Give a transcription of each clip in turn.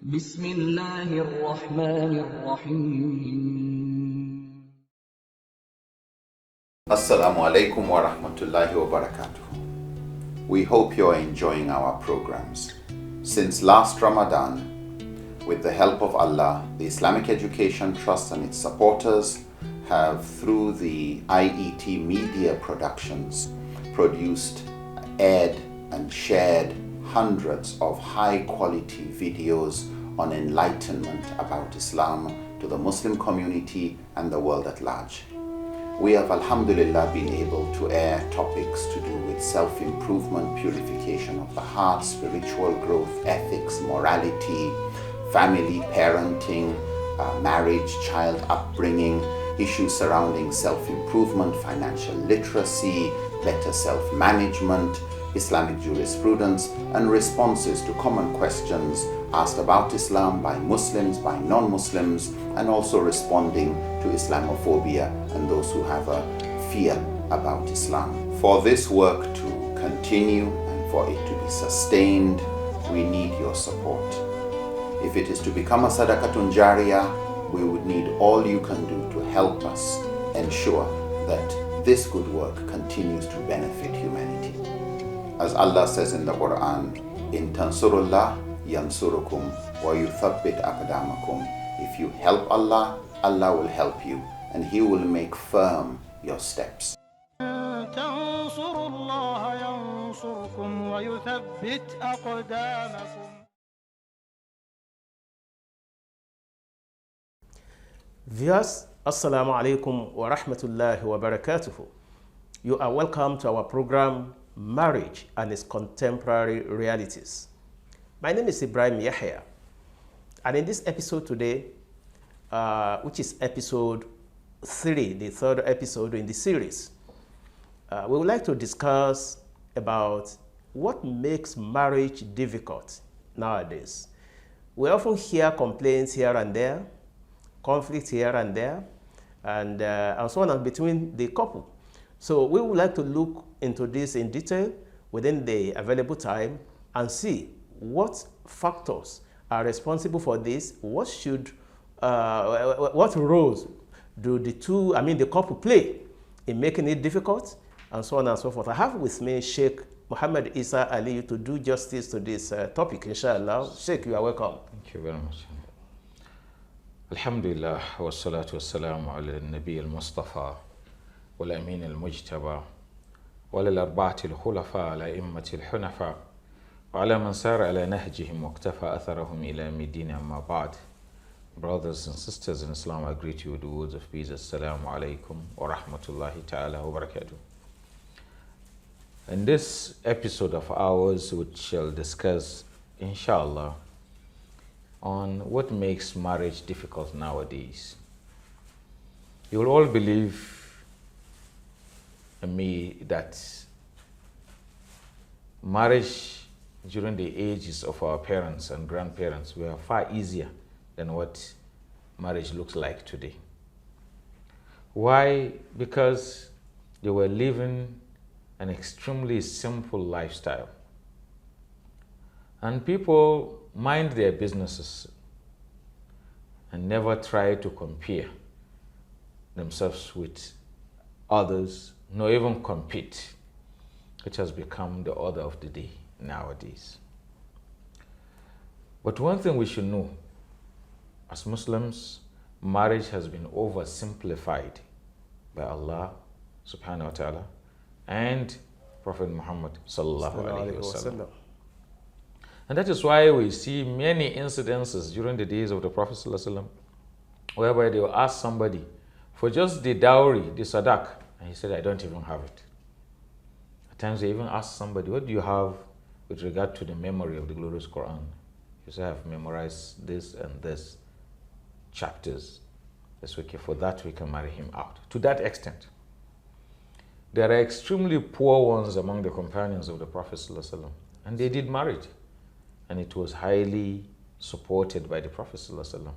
بسم الله الرحمن الرحيم. Assalamu alaikum wa rahmatullahi wa barakatuh. We hope you are enjoying our programs. Since last Ramadan, with the help of Allah, the Islamic Education Trust and its supporters have, through the IET Media Productions, produced, aired and shared hundreds of high-quality videos on enlightenment about Islam to the Muslim community and the world at large. We have, alhamdulillah, been able to air topics to do with self-improvement, purification of the heart, spiritual growth, ethics, morality, family, parenting, marriage, child upbringing, issues surrounding self-improvement, financial literacy, better self-management, Islamic jurisprudence, and responses to common questions asked about Islam by Muslims, by non-Muslims, and also responding to Islamophobia and those who have a fear about Islam. For this work to continue and for it to be sustained, we need your support. If it is to become a sadaqatun jariyah, we would need all you can do to help us ensure that this good work continues to benefit humanity. As Allah says in the Quran, "In tansurullah yansurukum wa yuthabbit aqdamakum." If you help Allah, Allah will help you and He will make firm your steps. تنصروا الله ينصركم ويثبت أقدامكم. Viewers, Assalamu alaikum wa rahmatullahi wa barakatuhu. You are welcome to our program, Marriage and its Contemporary Realities. My name is Ibrahim Yahya, and in this episode today, which is episode 3, the third episode in the series, we would like to discuss about what makes marriage difficult nowadays. We often hear complaints here and there, conflict here and there, and so on between the couple. So we would like to look into this in detail within the available time and see what factors are responsible for this. What roles do the couple play in making it difficult, and so on and so forth. I have with me Sheikh Muhammad Isa Ali to do justice to this topic, inshallah. Sheikh, you are welcome. Thank you very much. Alhamdulillah, wa salatu wa salamu ala al-Nabi al-Mustafa, wal-Amin al-Mujtaba, wal-Arba'ati al-Khulafa, al-A'immati al-Hunafa, wa ala man sara ala nahjihim wa iktafa atharahum ila midina amma ba'd. Brothers and sisters in Islam, I greet you with the words of peace. Assalamu alaikum wa rahmatullahi ta'ala wa barakatuh. In this episode of ours, we shall discuss, inshallah, on what makes marriage difficult nowadays. You will all believe in me that marriage during the ages of our parents and grandparents were far easier than what marriage looks like today. Why? Because they were living an extremely simple lifestyle. And people mind their businesses and never try to compare themselves with others, nor even compete, which has become the order of the day nowadays. But one thing we should know, as Muslims, marriage has been oversimplified by Allah subhanahu wa ta'ala and Prophet Muhammad sallallahu alaihi wasallam. And that is why we see many incidences during the days of the Prophet ﷺ, whereby they will ask somebody for just the dowry, the sadaq, and he said, I don't even have it. At times they even ask somebody, what do you have with regard to the memory of the glorious Quran? He said, I have memorized this and this chapters. That's okay, for that we can marry him out. To that extent. There are extremely poor ones among the companions of the Prophet ﷺ, and they did marriage. And it was highly supported by the Prophet ﷺ.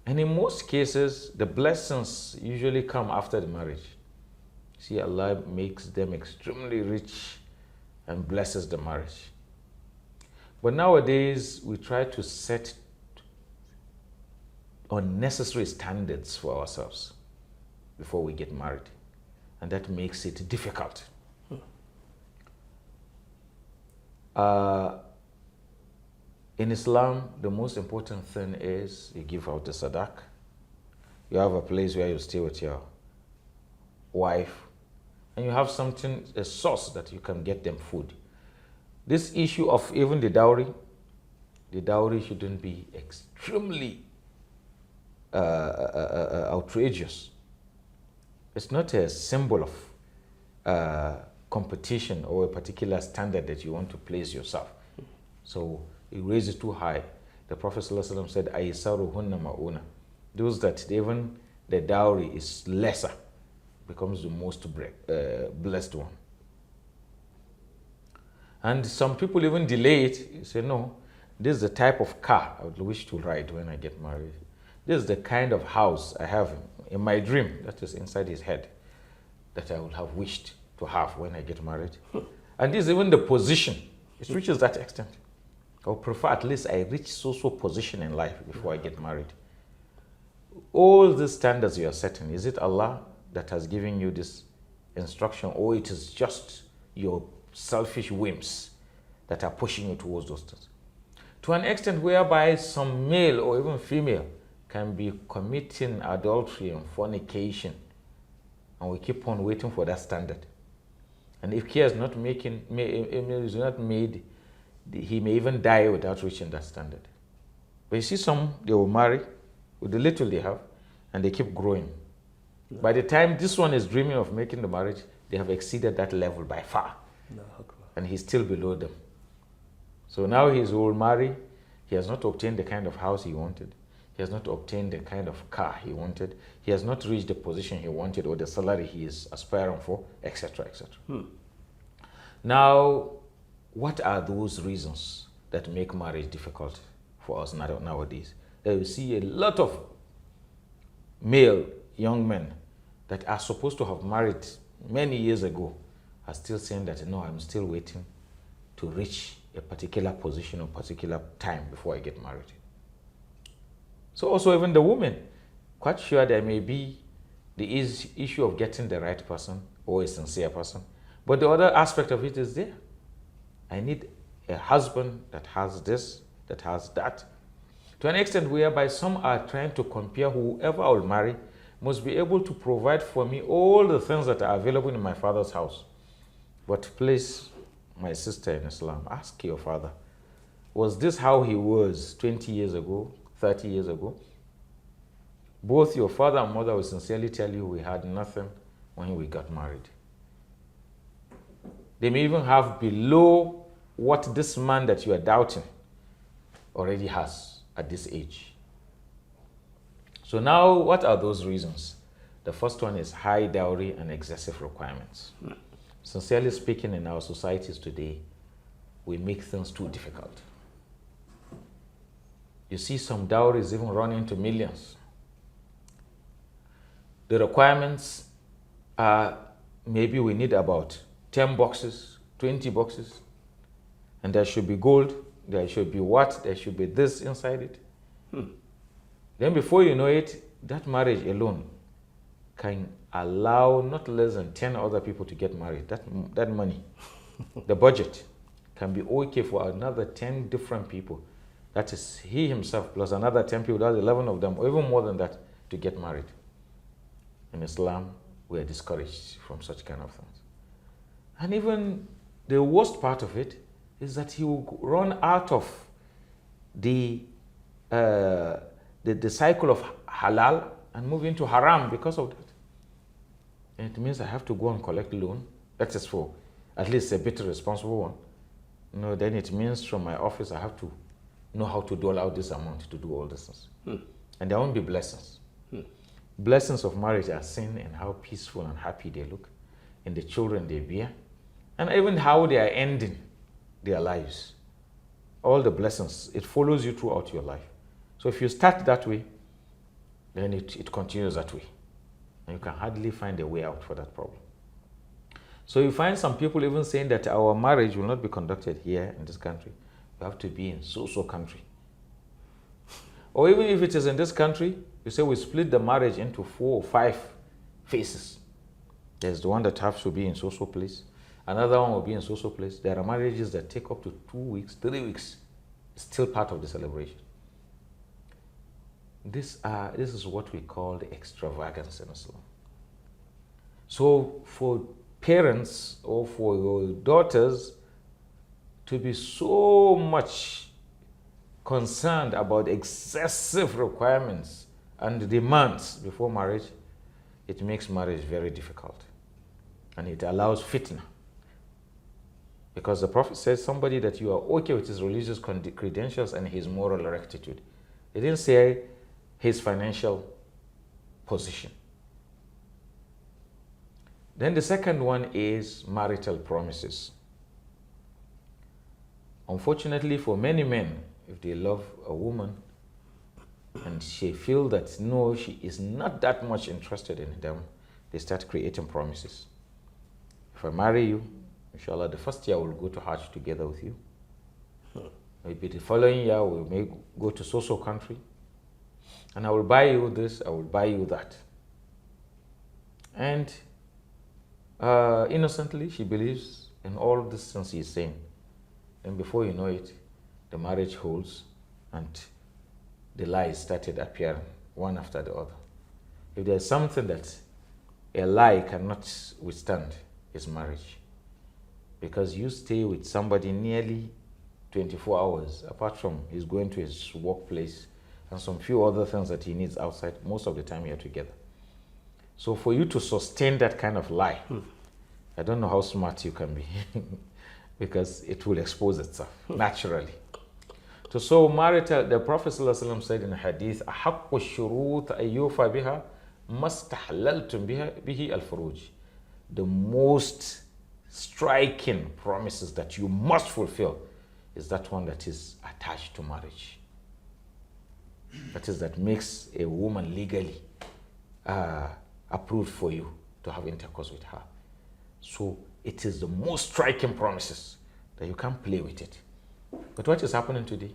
And in most cases, the blessings usually come after the marriage. See, Allah makes them extremely rich and blesses the marriage. But nowadays, we try to set unnecessary standards for ourselves before we get married. And that makes it difficult. In Islam, the most important thing is you give out the sadaq. You have a place where you stay with your wife, and you have something, a source that you can get them food. This issue of even the dowry shouldn't be extremely outrageous. It's not a symbol of competition or a particular standard that you want to place yourself. So you raise it too high. The Prophet ﷺ said, "Aisaruhunna ma'una." Those that even the dowry is lesser becomes the most blessed one. And some people even delay it. You say, no, this is the type of car I would wish to ride when I get married. This is the kind of house I have in my dream, that is inside his head, that I would have wished to have when I get married. And this is even the position. It reaches that extent. I would prefer at least I reach so position in life before I get married. All the standards you are setting, is it Allah that has given you this instruction, or it is just your selfish whims that are pushing you towards those things? To an extent whereby some male or even female can be committing adultery and fornication, and we keep on waiting for that standard. And if care is not made, he may even die without reaching that standard. But you see some, they will marry with the little they have, and they keep growing. No. By the time this one is dreaming of making the marriage, they have exceeded that level by far. No. And he's still below them. So now he will marry. He has not obtained the kind of house he wanted. He has not obtained the kind of car he wanted. He has not reached the position he wanted or the salary he is aspiring for, etc., etc. Now, what are those reasons that make marriage difficult for us nowadays? You see a lot of male young men that are supposed to have married many years ago are still saying that, no, I'm still waiting to reach a particular position or particular time before I get married. So also even the women, quite sure there may be the issue of getting the right person or a sincere person. But the other aspect of it is there. I need a husband that has this, that has that. To an extent whereby some are trying to compare whoever I will marry must be able to provide for me all the things that are available in my father's house. But please, my sister in Islam, ask your father, was this how he was 20 years ago, 30 years ago? Both your father and mother will sincerely tell you we had nothing when we got married. They may even have below what this man that you are doubting already has at this age. So now, what are those reasons? The first one is high dowry and excessive requirements. Sincerely speaking, in our societies today, we make things too difficult. You see some dowries even run into millions. The requirements are maybe we need about 10 boxes, 20 boxes, and there should be gold, there should be what, there should be this inside it. Then before you know it, that marriage alone can allow not less than 10 other people to get married. That money, the budget, can be okay for another 10 different people. That is he himself plus another 10 people, that's 11 of them, or even more than that, to get married. In Islam, we are discouraged from such kind of things. And even the worst part of it is that he will run out of the cycle of halal and move into haram because of that. And it means I have to go and collect loan. That is for at least a bit responsible one. No, then it means from my office I have to know how to dole out this amount to do all this things. And there won't be blessings. Blessings of marriage are seen in how peaceful and happy they look, in the children they bear, and even how they are ending their lives. All the blessings, it follows you throughout your life. So if you start that way, then it continues that way. And you can hardly find a way out for that problem. So you find some people even saying that our marriage will not be conducted here in this country you have to be in so country. Or even if it is in this country, you say we split the marriage into 4 or 5 phases. There's the one that has to be in so place. Another one will be in so place. There are marriages that take up to 2 weeks, 3 weeks. It's still part of the celebration. This is what we call the extravagance in Islam. So for parents or for your daughters to be so much concerned about excessive requirements and demands before marriage, it makes marriage very difficult. And it allows fitna. Because the Prophet says somebody that you are okay with his religious credentials and his moral rectitude. He didn't say his financial position. Then the second one is marital promises. Unfortunately for many men, if they love a woman and she feel that no, she is not that much interested in them, they start creating promises. If I marry you, inshallah, the first year we'll go to Hajj together with you. Maybe the following year we may go to so country. And I will buy you this, I will buy you that. And innocently, she believes in all these things he is saying. And before you know it, the marriage holds and the lies started appearing one after the other. If there's something that a lie cannot withstand, it's marriage. Because you stay with somebody nearly 24 hours, apart from he's going to his workplace and some few other things that he needs outside, most of the time you're together. So for you to sustain that kind of lie, I don't know how smart you can be because it will expose itself naturally. So marital, the Prophet ﷺ said in a hadith, أَحَقُّ الشُّرُوطِ أَيُّوفَ بِهَا مَسْتَحْلَلْتُمْ بِهِ الْفُرُوجِ. The most striking promises that you must fulfill is that one that is attached to marriage. That is, that makes a woman legally approved for you to have intercourse with her. So it is the most striking promises that you can't play with it. But what is happening today?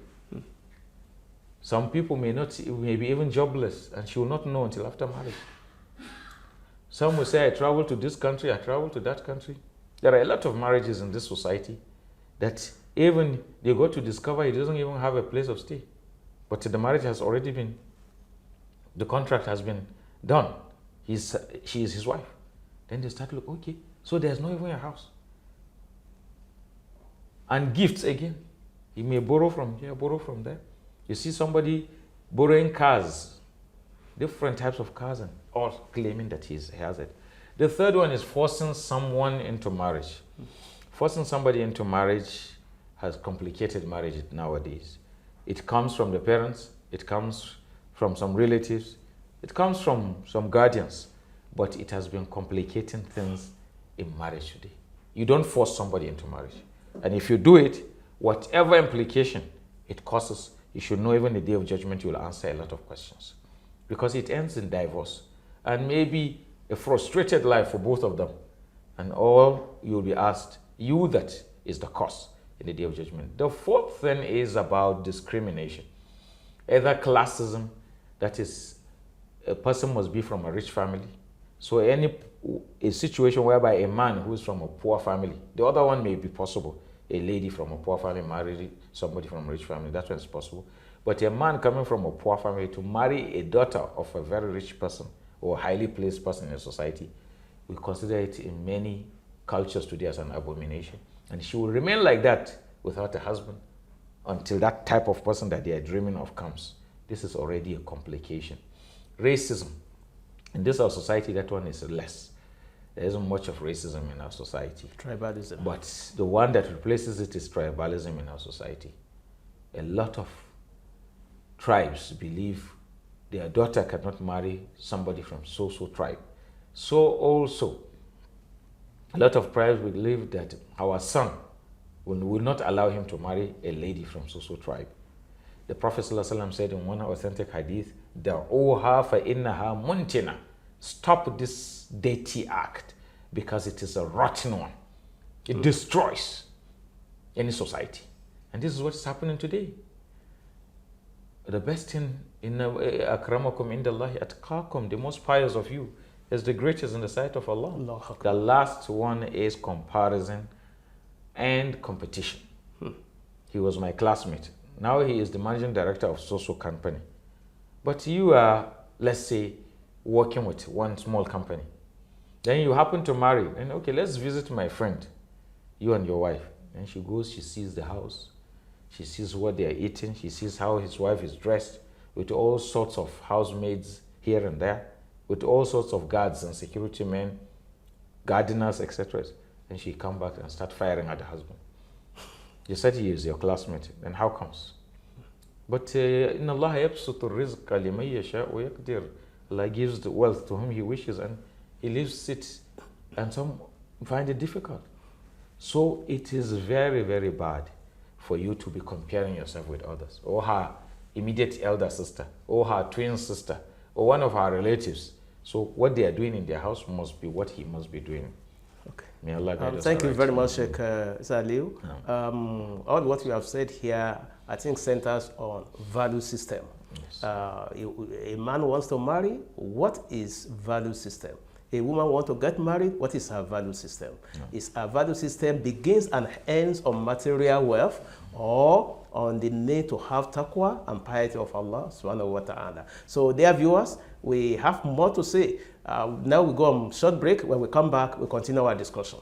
Some people may be even jobless and she will not know until after marriage. Some will say, I travel to this country, I travel to that country. There are a lot of marriages in this society that even they go to discover he doesn't even have a place of stay. But the marriage has already been, the contract has been done. She is his wife. Then they start to look, okay, so there's not even a house. And gifts again. He may borrow from here, borrow from there. You see somebody borrowing cars, different types of cars, and all claiming that he has it. The third one is forcing someone into marriage. Forcing somebody into marriage has complicated marriage nowadays. It comes from the parents, it comes from some relatives, it comes from some guardians, but it has been complicating things in marriage today. You don't force somebody into marriage. And if you do it, whatever implication it causes, you should know even the day of judgment you will answer a lot of questions. Because it ends in divorce and maybe a frustrated life for both of them. And all you will be asked, you that is the cause in the day of judgment. The fourth thing is about discrimination. Either classism, that is, a person must be from a rich family. So a situation whereby a man who is from a poor family, the other one may be possible. A lady from a poor family married somebody from a rich family, that one is possible. But a man coming from a poor family to marry a daughter of a very rich person or highly placed person in society, we consider it in many cultures today as an abomination. And she will remain like that without a husband until that type of person that they are dreaming of comes. This is already a complication. Racism. In this our society, that one is less. There isn't much of racism in our society. Tribalism. But the one that replaces it is tribalism in our society. A lot of tribes believe their daughter cannot marry somebody from so-so tribe. So also, a lot of tribes believe that our son will not allow him to marry a lady from so-so tribe. The Prophet ﷺ said in one authentic hadith, "Da'uha fa innaha muntina." Stop this dirty act because it is a rotten one. It destroys any society. And this is what's happening today. The best thing in akramakum indallahi atqakum, the most pious of you, is the greatest in the sight of Allah. Allahu Akbar. The last one is comparison and competition. He was my classmate. Now he is the managing director of so-so company. But you are, let's say, working with one small company. Then you happen to marry, and okay, let's visit my friend, you and your wife. And she goes, she sees the house, she sees what they are eating, she sees how his wife is dressed, with all sorts of housemaids here and there, with all sorts of guards and security men, gardeners, etc. And she come back and start firing at the husband. You said he is your classmate, then how comes? But إِنَّ اللَّهَ يَبْسُطُ الرِّزْقَ لِمَنْ يَشَاءُ وَيَقْدِرُ. Allah gives the wealth to whom He wishes, and He leaves it, and some find it difficult. So it is very, very bad for you to be comparing yourself with others, or her immediate elder sister, or her twin sister, or one of her relatives. So what they are doing in their house must be what he must be doing. Okay. May Allah guide us Thank you aright. very much, Sheikh Saliu. All what we have said here, I think, centers on value system. Yes. A man wants to marry, what is value system? A woman wants to get married, what is her value system? Is her value system begins and ends on material wealth, or on the need to have taqwa and piety of Allah subhanahu wa ta'ala? So dear viewers, we have more to say. Now we go on short break. When we come back, we continue our discussion.